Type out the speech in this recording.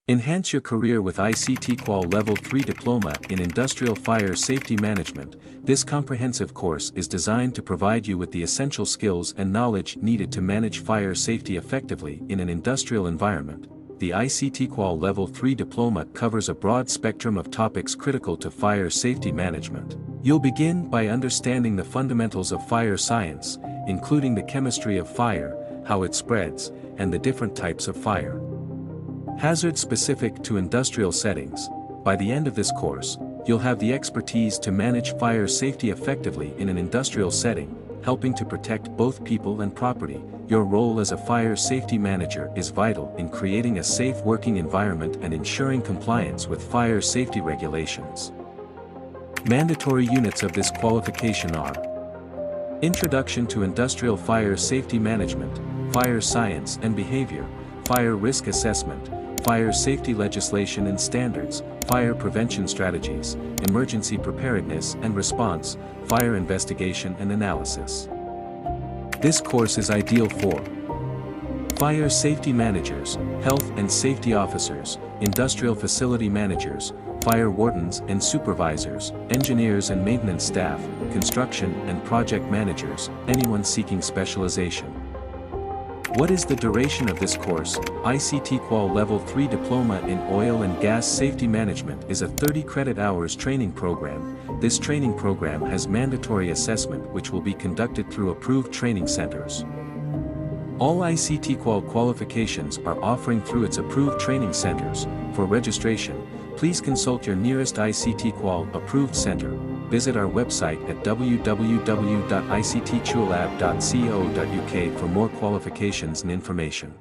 Enhance your career with ICTQual Level 3 Diploma in Industrial Fire Safety Management. This comprehensive course is designed to provide you with the essential skills and knowledge needed to manage fire safety effectively in an industrial environment. The ICTQual Level 3 Diploma covers a broad spectrum of topics critical to fire safety management. You'll begin by understanding the fundamentals of fire science, including the chemistry of fire, how it spreads, and the different types of fire. Hazards specific to industrial settings. By the end of this course, you'll have the expertise to manage fire safety effectively in an industrial setting, helping to protect both people and property. Your role as a fire safety manager is vital in creating a safe working environment and ensuring compliance with fire safety regulations. Mandatory units of this qualification are: Introduction to Industrial Fire Safety Management, Fire Science and Behavior, Fire Risk Assessment, Fire Safety Legislation and Standards, Fire Prevention Strategies, Emergency Preparedness and Response, Fire Investigation and Analysis. This course is ideal for fire safety managers, health and safety officers, industrial facility managers, fire wardens and supervisors, engineers and maintenance staff, construction and project managers, anyone seeking specialization. What is the duration of this course? ICTQual Level 3 Diploma in Oil and Gas Safety Management is a 30 credit hours training program. This training program has mandatory assessment which will be conducted through approved training centers. All ICTQual qualifications are offering through its approved training centers. For registration, please consult your nearest ICTQual approved center. Visit our website at www.ictqlab.co.uk for more qualifications and information.